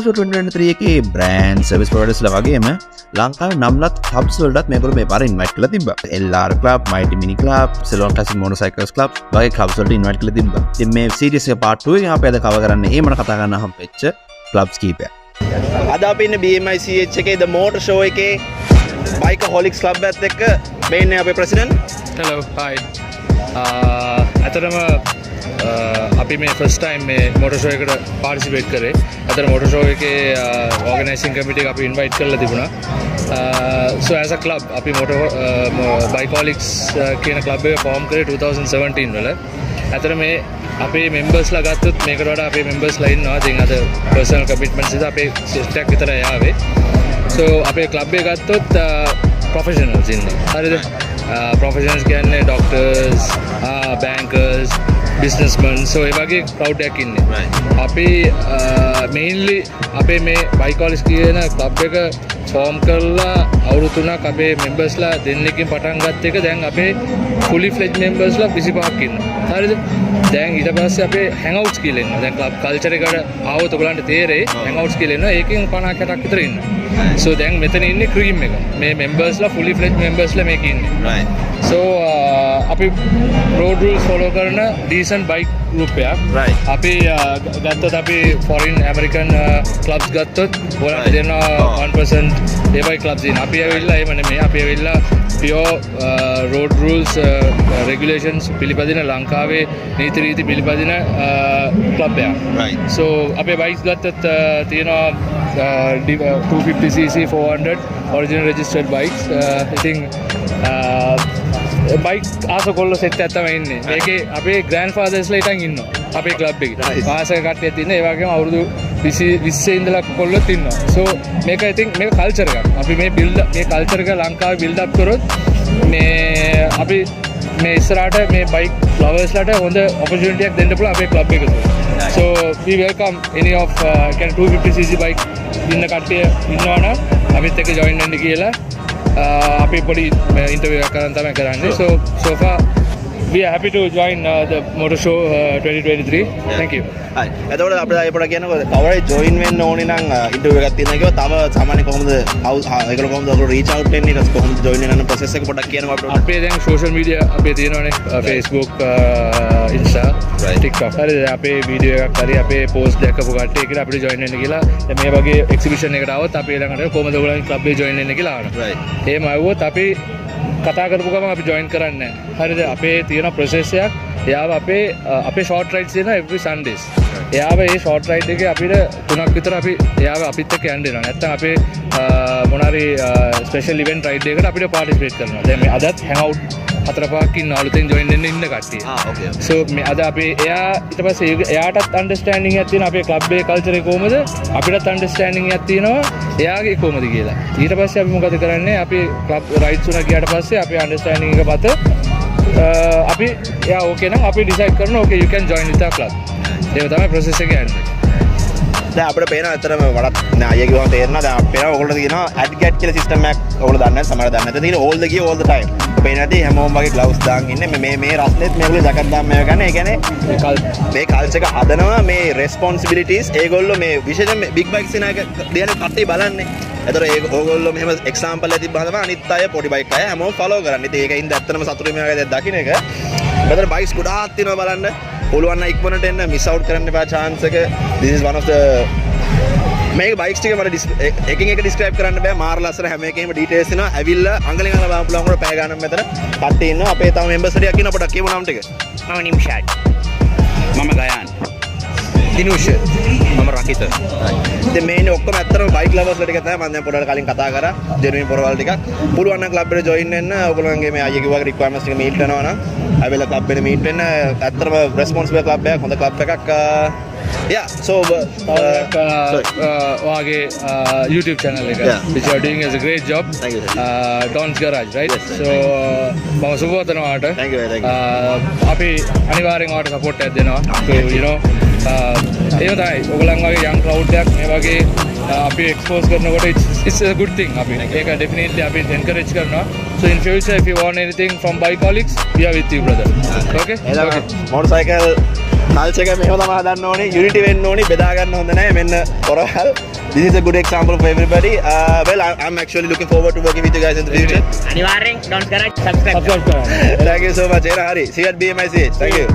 Motor Show 2023 එකේ brand service providers ලා වගේම ලංකාවේ නම්ලත් clubs වලටත් මේගොල්ලෝ මේ පාර invite කරලා තිබ්බා. LR Club, Mighty Mini Club, Ceylon Classic Motorcycles Club වගේ clubs වලට invite කරලා තිබ්බා. ඉතින් මේ series එක part 2 එකෙන් අපි අද cover කරන්නේ ඒ මන කතා කරන්න හම්බෙච්ච clubs කීපයක්. අද අපි ඉන්නේ BMICH එකේ The Motor Show එකේ Bikerholics Club එකත් එක්ක මේ ඉන්නේ අපේ president. Hello, hi. අතරම අපි මේ first time මේ motor show එකට participate කරේ. අතර motor show එකේ organizing committee එක අපි invite කරලා තිබුණා. So as a club අපි motor Bikerholics කියන club එක form කරේ 2017 වල. අතර මේ අපේ members ලා ගත්තොත් මේකට වඩා අපේ members ලා ඉන්නවා. ඉතින් අද personal commitments ඉතින් අපේ set එකක් විතරයි ආවේ. So අපේ club එක ගත්තොත් professionals ඉන්නේ. හරිද? Professionals කියන්නේ doctors, bankers, businessmen, so ඒ වගේ crowd එකක් ඉන්නේ. අපි mainly අපේ මේ Bikerholics කියන club එක form කරලා අවුරුදු 3ක් අපේ members ලා දෙන්නෙක්ගෙන් පටන් ගත්ත එක දැන් අපේ fully fledged members ලා 25ක් ඉන්නවා. හරිද? දැන් ඊට පස්සේ අපේ hangouts කියලා ඉන්නවා. දැන් club culture එකට ආවොත් ඔයගලන්ට තේරෙයි hangouts කියලා ඉන්නවා. ඒකෙන් 50ක් 60ක් විතර ඉන්නවා. So දැන් මෙතන ඉන්නේ cream එක. මේ members ලා fully fledged members ලා මේක ඉන්නේ. Right. So අපි road rules follow කරන decent bike group එකක්. Right. අපි ගත්තොත් අපි foreign American clubs ගත්තොත් ඔයාලට දෙනවා 1% ඒ වගේ clubs ඉන්න. අපි ඇවිල්ලා එහෙම නෙමෙයි. අපි ඇවිල්ලා pure road rules regulations පිළිපදින ලංකාවේ නීති රීති පිළිපදින club එකක්. Right. So අපේ bikes ගත්තොත් තියෙනවා 250cc 400 original registered bikes. I think bike ආස කොල්ලෝ සෙට් එකක් තමයි ඉන්නේ. මේකේ අපේ grandfathers ලා ඉතින් ඉන්නවා. අපේ club එකේ. ආස කට්ටියක් ඉන්නේ. ඒ වගේම අවුරුදු 20 ඉඳලා කොල්ලොත් ඉන්නවා. So මේක I think මේක culture එකක්. අපි මේ culture එක ලංකාවේ build up කරොත් මේ අපි මේ ඉස්සරහට මේ bike lovers ලාට හොඳ opportunity එකක් දෙන්න පුළුවන් අපේ club එක තුල. So we welcome any of can 250cc bike ඉන්න කට්ටිය ඉන්නවනම් අපිත් එක්ක join වෙන්න කියලා අපි පොඩි ඉන්ටර්වියු එකක් කරන් තමයි කරන්නේ. So far we are happy to join the motor show 2023. Thank you. Hi. එතකොට අපිට ඒ පොඩක් කියනකො කවුරුහරි join වෙන්න ඕනේ නම් ඉන්ටර්වියු එකක් තියෙනවා කිව්වා. තව සාමාන්‍ය කොහොමද ඒගොල්ලෝ කොහොමද ඔයගොල්ලෝ reach out වෙන්නේ? ඊට පස්සේ කොහොමද join වෙන්න යන process එක පොඩක් කියනවා අපිට. අපේ දැන් social media අපේ තියෙනවානේ. Facebook, Insta, TikTok. හරිද? අපේ වීඩියෝ එකක් හරි අපේ post දැකපු කට්ටිය කියලා අපිට join වෙන්න කියලා. දැන් මේ වගේ exhibition එකකට આવොත් අපි ළඟට කොහොමද ඔයගොල්ලන්ගේ club එකේ join වෙන්න කියලා අහනවා. Right. එහෙම આવුවොත් අපි කතා කරපු ගමන් අපි join කරන්නේ නැහැ. හරිද? අපේ තියෙන process එකක්. එයාව අපේ short rides තියෙනවා every Sundays. එයාව ඒ short ride එකේ අපිට 3ක් විතර අපි එයාව අපිත් එක්ක යන්න දෙනවා. නැත්නම් අපේ මොනාරි special event ride එකකට අපිට participate කරනවා. දැන් මේ අදත් hangout 4-5ක් ඉන්න අලුතෙන් join වෙන්න ඉන්න කට්ටිය. Okay. So මේ අද අපි එයා ඊට පස්සේ එයාටත් understanding එකක් තියෙනවා අපේ club එකේ culture එක කොහොමද? අපිටත් understanding එකක් තියෙනවා එයාගේ කොහොමද කියලා. ඊට පස්සේ අපි මොකද කරන්නේ? අපි club rides උනා ගියාට පස්සේ අපේ understanding එක මත අපි එයා okay නම් අපි decide කරනවා okay you can join with our club. ඒක තමයි process එක යන්නේ. දැන් අපිට පේනවා ඇත්තටම වඩාත් නෑ අයියා කිව්වම තේරෙනවා. දැන් අපේ ඔයගොල්ලෝ තියෙනවා ad get කියලා system එකක් ඔයගොල්ලෝ දන්නේ නැහැ. සමහර දන්නේ නැත්නම් තියෙන all the gear all the time. පේන නැති හැමෝම වගේ gloves දාන් ඉන්නේ. මේ රස්නෙත් මේගොල්ලෝ ජැකට් දාන් මේව ගන්න. ඒ කියන්නේ මේ culture එක හදනවා මේ responsibilities ඒගොල්ලෝ මේ විශේෂයෙන් big bikes ඉන එක දෙන කට්ටිය බලන්නේ. ඒතර ඕගොල්ලෝ මෙහෙම example එකක් තිබ්බහම තමයි අනිත් අය පොඩි bike අය හැමෝම follow කරන්නේ. ඉතින් ඒකින්ද ඇත්තටම සතුටුයි මේ වගේ දෙයක් දකින්න එක. මෙතන bikes ගොඩාක් තියෙනවා බලන්න. පුළුවන් නම් ඉක්මනට එන්න miss out කරන්න එපා chance එක. This is one of the මේක බයික්ස් ටික මට එකින් එක describe කරන්න බෑ. මාර ලස්සන හැම එකේම details එනවා. ඇවිල්ලා අඟලෙන් අඟල බලන්න පුළුවන් උඩ පැය ගන්න මෙතන කට්ටිය ඉන්නවා. අපේ තව members ටිකක් ඉන්නවා. පොඩක් කියමු නම් ටික. මම නිම්ෂාඩ්. මම ගයාන්. දිනුෂ. මම රකිත. ඉතින් මේ ඉන්නේ ඔක්කොම ඇත්තටම බයික් lovers ලා ටික තමයි. මම දැන් පොඩ්ඩක් කලින් කතා කරා. ජෙනුයින් පොරවල් ටිකක්. පුළුවන් නම් club එකට join වෙන්න. ඔයගොල්ලෝගේ මේ අයියා කිව්වා requirements ටික meet කරනවා නම් ඇවිල්ලා club එකට meet වෙන්න. ඇත්තටම responsible club එකක්. හොඳ club එකක්. Yeah, so ඔයාගේ YouTube channel එක which you are doing is a great job. Thank you. Don's Garage, right? Yes, so මම සුබවතන ඔයාට. Thank you. අපි අනිවාර්යෙන් ඔයාට support එකක් දෙනවා. So you know ඒ තමයි ඔයගලන් වගේ young crowd එකක් මේ වගේ අපි expose කරනකොට it's a good thing. අපි ඒක definitely අපි encourage කරනවා. So in future if you want anything from Bikerholics we are with you brother. Okay? Motorcycle culture එක මෙහෙම තමයි හදන්න ඕනේ. යුනිටි වෙන්න ඕනේ. බෙදා ගන්න හොඳ නැහැ. මෙන්න පොරවල්. This is a good example for everybody. Well, I'm actually looking forward to working with you guys in the future. අනිවාර්යෙන් don't forget subscribe. Thank you so much. හරි. See you at BMICH. Thank you.